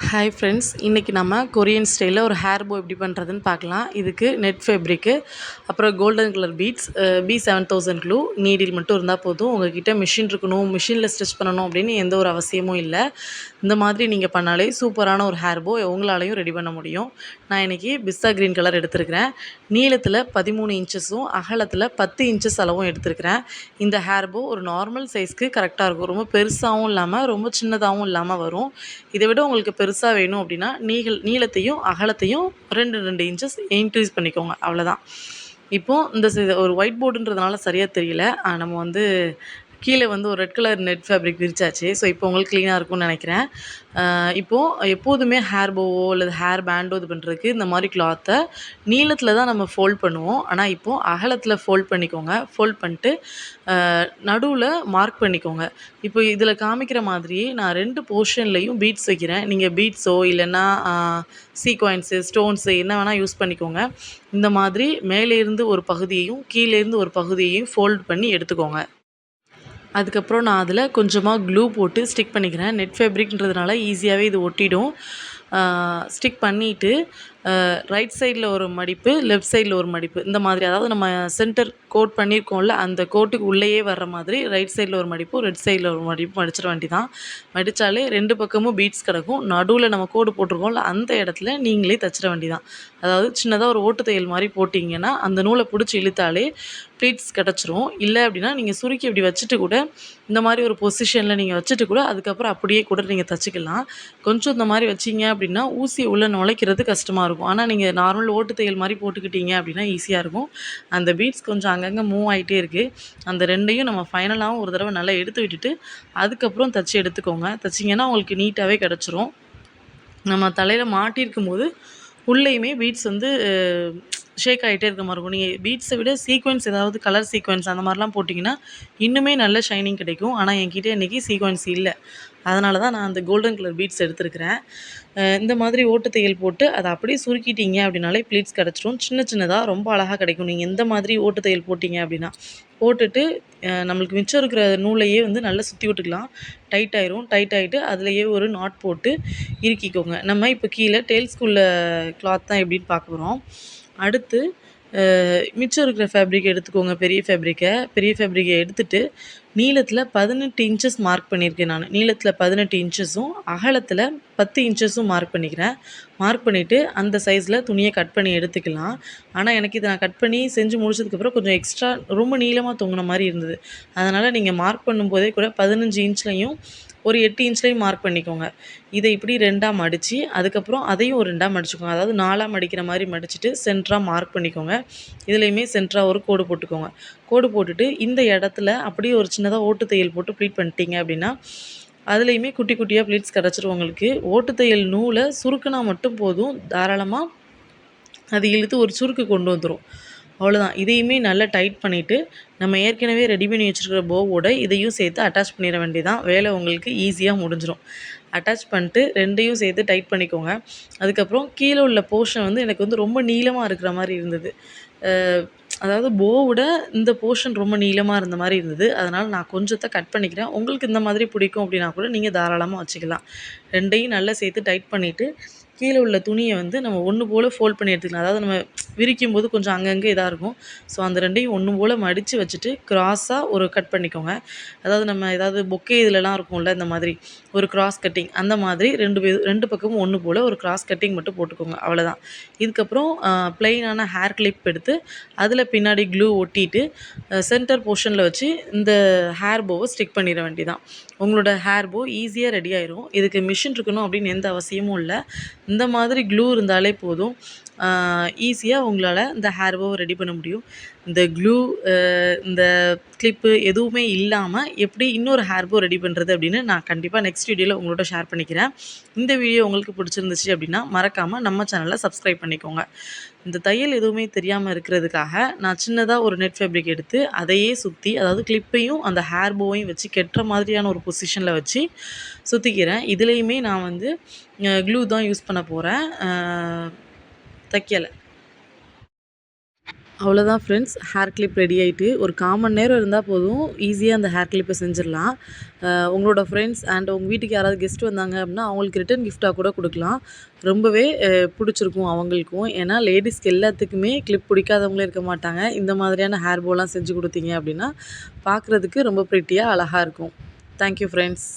Hi friends, இன்றைக்கி நம்ம Korean ஸ்டைலில் ஒரு ஹேர் போ எப்படி பண்ணுறதுன்னு பார்க்கலாம். இதுக்கு நெட் ஃபேப்ரிக்கு, அப்புறம் golden colour beads, B7000 glue, needle மட்டும் இருந்தால் போதும். உங்கள்கிட்ட மிஷின் இருக்கணும், மிஷினில் ஸ்டிச் பண்ணணும் அப்படின்னு எந்த ஒரு அவசியமும் இல்லை. இந்த மாதிரி நீங்கள் பண்ணாலே சூப்பரான ஒரு ஹேர் போ உங்களாலையும் ரெடி பண்ண முடியும். நான் இன்றைக்கி பிஸ்தா க்ரீன் கலர் எடுத்திருக்கிறேன். நீளத்தில் 13 இன்ச்சஸும் அகலத்தில் 10 இன்ச்சஸ் அளவும் எடுத்திருக்கிறேன். இந்த ஹேர் போ ஒரு நார்மல் சைஸ்க்கு கரெக்டாக இருக்கும். ரொம்ப பெருசாகவும் இல்லாமல் ரொம்ப சின்னதாகவும் இல்லாமல் வரும். இதை விட உங்களுக்கு பெருசாக வேணும் அப்படின்னா நீளத்தையும் அகலத்தையும் 2 இன்ச்சஸ் இன்க்ரீஸ் பண்ணிக்கோங்க, அவ்வளோதான். இப்போது இந்த ஒரு ஒயிட் போர்டுன்றதுனால சரியாக தெரியல. நம்ம கீழே ஒரு ரெட் கலர் நெட் ஃபேப்ரிக் விரிச்சாச்சு. ஸோ இப்போ உங்களுக்கு க்ளீனாக இருக்கும்னு நினைக்கிறேன். இப்போது எப்போதுமே ஹேர் போவோ அல்லது ஹேர் பேண்டோ இது பண்ணுறதுக்கு இந்த மாதிரி கிளாத்தை நீளத்தில் தான் நம்ம ஃபோல்ட் பண்ணுவோம். ஆனால் இப்போது அகலத்தில் ஃபோல்ட் பண்ணிக்கோங்க. ஃபோல்ட் பண்ணிட்டு நடுவில் மார்க் பண்ணிக்கோங்க. இப்போ இதில் காமிக்கிற மாதிரியே நான் 2 போர்ஷன்லேயும் பீட்ஸ் வைக்கிறேன். நீங்கள் பீட்ஸோ இல்லைன்னா சீக்வென்ஸு, ஸ்டோன்ஸு என்ன வேணால் யூஸ் பண்ணிக்கோங்க. இந்த மாதிரி மேலேருந்து ஒரு பகுதியையும் கீழேருந்து ஒரு பகுதியையும் ஃபோல்ட் பண்ணி எடுத்துக்கோங்க. அதுக்கப்புறம் நான் அதில் கொஞ்சமாக க்ளூ போட்டு ஸ்டிக் பண்ணிக்கிறேன். நெட் ஃபேப்ரிக்ன்றதுனால ஈஸியாகவே இது ஒட்டிடும். ஸ்டிக் பண்ணிவிட்டு ரைட் சைடில் ஒரு மடிப்பு, லெஃப்ட் சைடில் ஒரு மடிப்பு, இந்த மாதிரி, அதாவது நம்ம சென்டர் கோட் பண்ணியிருக்கோம்ல, அந்த கோட்டுக்கு உள்ளேயே வர்ற மாதிரி ரைட் சைடில் ஒரு மடிப்பு, லெஃப்ட் சைடில் ஒரு மடிப்பு மடிச்சிட வேண்டியதான். மடித்தாலே 2 பக்கமும் பீட்ஸ் கிடக்கும். நடுவில் நம்ம கோடு போட்டிருக்கோம்ல, அந்த இடத்துல நீங்களே தச்சிட வேண்டியதான். அதாவது சின்னதாக ஒரு ஓட்டு தையல் மாதிரி போட்டிங்கன்னா அந்த நூலை பிடிச்சி இழுத்தாலே ப்ளீட்ஸ் கிடச்சிரும். இல்லை அப்படின்னா நீங்கள் சுருக்கி இப்படி வச்சுட்டு கூட இந்த மாதிரி ஒரு பொசிஷனில் நீங்கள் வச்சுட்டு கூட அதுக்கப்புறம் அப்படியே கூட நீங்கள் தச்சுக்கலாம். கொஞ்சம் இந்த மாதிரி வச்சிங்க அப்படின்னா ஊசியை உள்ளே நுழைக்கிறது கஷ்டமாக இருக்கும். ஆனால் நீங்கள் நார்மல் ஓட்டு தையல் மாதிரி போட்டுக்கிட்டீங்க அப்படின்னா ஈஸியாக இருக்கும். அந்த பீட்ஸ் கொஞ்சம் அங்கங்கே மூவ் ஆகிட்டே இருக்குது. அந்த 2யும் நம்ம ஃபைனலாகவும் ஒரு தடவை நல்லா எடுத்து விட்டுட்டு அதுக்கப்புறம் தச்சு எடுத்துக்கோங்க. தச்சிங்கன்னா உங்களுக்கு நீட்டாகவே கிடச்சிரும். நம்ம தலையில் மாட்டியிருக்கும் போது உள்ளேயுமே பீட்ஸ் ஷேக் ஆகிட்டே இருக்க மாதிரி இருக்கும். நீங்கள் பீட்ஸை விட சீக்வென்ஸ், ஏதாவது கலர் சீக்வென்ஸ் அந்த மாதிரிலாம் போட்டிங்கன்னா இன்னுமே நல்ல ஷைனிங் கிடைக்கும். ஆனால் என்கிட்ட இன்றைக்கி சீக்வென்ஸ் இல்லை. அதனால தான் நான் அந்த கோல்டன் கலர் பீட்ஸ் எடுத்துருக்கிறேன். இந்த மாதிரி ஓட்டு தையல் போட்டு அதை அப்படியே சுருக்கிட்டீங்க அப்படின்னாலே ப்ளீட்ஸ் கிடச்சிரும். சின்ன சின்னதாக ரொம்ப அழகாக கிடைக்கும். நீங்கள் எந்த மாதிரி ஓட்டு தையல் போட்டிங்க அப்படின்னா போட்டுட்டு நம்மளுக்கு மிச்சம் இருக்கிற நூலையே நல்லா சுற்றி விட்டுக்கலாம். டைட் ஆயிரும். டைட் ஆகிட்டு அதுலேயே ஒரு நாட் போட்டு இறுக்கிக்கோங்க. நம்ம இப்போ கீழே டெய்ல்ஸ்குள்ள கிளாத் தான் எப்படின்னு பார்க்க போகிறோம். அடுத்து மிச்சம் இருக்கிற ஃபேப்ரிக் எடுத்துக்கோங்க. பெரிய ஃபேப்ரிக்கை எடுத்துகிட்டு நீளத்தில் 18 இன்ச்சஸ் மார்க் பண்ணியிருக்கேன் நான். நீளத்தில் 18 இன்ச்சஸும் அகலத்தில் 10 இன்ச்சஸும் மார்க் பண்ணிக்கிறேன். மார்க் பண்ணிவிட்டு அந்த சைஸில் துணியை கட் பண்ணி எடுத்துக்கலாம். ஆனால் எனக்கு இதை நான் கட் பண்ணி செஞ்சு முடிச்சதுக்கப்புறம் கொஞ்சம் எக்ஸ்ட்ரா ரொம்ப நீளமாக தொங்கின மாதிரி இருந்தது. அதனால் நீங்கள் மார்க் பண்ணும்போதே கூட 15 இன்ச்லையும் ஒரு 8 இன்ச்லையும் மார்க் பண்ணிக்கோங்க. இதை இப்படி 2ஆக மடித்து அதுக்கப்புறம் அதையும் ஒரு 2ஆக மடிச்சுக்கோங்க. அதாவது 4ஆக மடிக்கிற மாதிரி மடிச்சுட்டு சென்டராக மார்க் பண்ணிக்கோங்க. இதுலேயுமே சென்டராக ஒரு கோடு போட்டுக்கோங்க. கோடு போட்டுட்டு இந்த இடத்துல அப்படியே ஒரு சின்னதாக ஓட்டு தையல் போட்டு ப்ளீட் பண்ணிட்டீங்க அப்படின்னா அதுலேயுமே குட்டி குட்டியாக ப்ளீட்ஸ் கிடச்சிரும் உங்களுக்கு. ஓட்டு தையல் நூலை சுருக்குனா மட்டும் போதும், தாராளமாக அது இழுத்து ஒரு சுருக்கு கொண்டு வந்துடும். அவ்வளோதான். இதையுமே நல்லா டைட் பண்ணிவிட்டு நம்ம ஏற்கனவே ரெடி பண்ணி வச்சுருக்கிற போவோட இதையும் சேர்த்து அட்டாச் பண்ணிட வேண்டியதான். வேலை உங்களுக்கு ஈஸியாக முடிஞ்சிடும். அட்டாச் பண்ணிட்டு 2யும் சேர்த்து டைட் பண்ணிக்கோங்க. அதுக்கப்புறம் கீழே உள்ள போர்ஷன் எனக்கு ரொம்ப நீளமாக இருக்கிற மாதிரி இருந்தது. அதாவது போவோட இந்த போர்ஷன் ரொம்ப நீளமாக இருந்த மாதிரி இருந்தது. அதனால் நான் கொஞ்சத்தை கட் பண்ணிக்கிறேன். உங்களுக்கு இந்த மாதிரி பிடிக்கும் அப்படின்னா கூட நீங்கள் தாராளமாக வச்சுக்கலாம். 2யும் நல்லா சேர்த்து டைட் பண்ணிவிட்டு கீழே உள்ள துணியை நம்ம ஒன்று போல் ஃபோல்ட் பண்ணி எடுத்துக்கலாம். அதாவது நம்ம விரிக்கும் போது கொஞ்சம் அங்கங்கே இதாக இருக்கும். ஸோ அந்த 2யும் ஒன்று போல் மடித்து வச்சுட்டு கிராஸாக ஒரு கட் பண்ணிக்கோங்க. அதாவது நம்ம ஏதாவது பொக்கே இதிலலாம் இருக்கும்ல, இந்த மாதிரி ஒரு கிராஸ் கட்டிங், அந்த மாதிரி 2 பக்கமும் ஒன்று போல் ஒரு கிராஸ் கட்டிங் மட்டும் போட்டுக்கோங்க. அவ்வளோதான். இதுக்கப்புறம் ப்ளெயினான ஹேர் கிளிப் எடுத்து அதில் பின்னாடி க்ளூ ஒட்டிட்டு சென்டர் போர்ஷனில் வச்சு இந்த ஹேர் போவை ஸ்டிக் பண்ணிட வேண்டியதான். உங்களோட ஹேர் போ ஈஸியாக ரெடி ஆயிரும். இதுக்கு மிஷின் இருக்கணும் அப்படின்னு எந்த அவசியமும் இல்லை. இந்த மாதிரி க்ளூ இருந்தாலே போதும். ஈஸியாக உங்களால் இந்த ஹேர் போவை ரெடி பண்ண முடியும். இந்த க்ளூ, இந்த கிளிப்பு எதுவுமே இல்லாமல் எப்படி இன்னொரு ஹேர் போ ரெடி பண்ணுறது அப்படின்னு நான் கண்டிப்பாக நெக்ஸ்ட் வீடியோவில் உங்களோட ஷேர் பண்ணிக்கிறேன். இந்த வீடியோ உங்களுக்கு பிடிச்சிருந்துச்சு அப்படின்னா மறக்காமல் நம்ம சேனலை சப்ஸ்கிரைப் பண்ணிக்கோங்க. இந்த தையல் எதுவுமே தெரியாமல் இருக்கிறதுக்காக நான் சின்னதாக ஒரு நெட் ஃபேப்ரிக் எடுத்து அதையே சுற்றி, அதாவது கிளிப்பையும் அந்த ஹேர் போவையும் வச்சு கெட்டுற மாதிரியான ஒரு பொசிஷனில் வச்சு சுற்றிக்கிறேன். இதுலேயுமே நான் க்ளூ தான் யூஸ் பண்ண போகிறேன், தைக்கலை. அவ்வளோதான் ஃப்ரெண்ட்ஸ், ஹேர் கிளிப் ரெடி ஆயிட்டு. ஒரு 1/4 மணி நேரம் இருந்தா போதும். ஈஸியா அந்த ஹேர் கிளிப்ப செஞ்சிரலாம். உங்களோட ஃப்ரெண்ட்ஸ் அண்ட் உங்க வீட்டுக்கு யாராவது கெஸ்ட் வந்தாங்க அப்படின்னா, அவங்களுக்கு ரிட்டர்ன் கிஃப்ட்டா கூட குடுக்கலாம். ரொம்பவே புடிச்சிருக்கும் அவங்களுக்கும். ஏன்னா லேடீஸ்க்கு எல்லாத்துக்குமே கிளிப் பிடிக்காதவங்களே இருக்க மாட்டாங்க. இந்த மாதிரியான ஹேர் போலாம் செஞ்சு குடுத்தீங்க அப்படின்னா, பார்க்குறதுக்கு ரொம்ப ப்ரிட்டியா, அழகா இருக்கும். Thank you friends.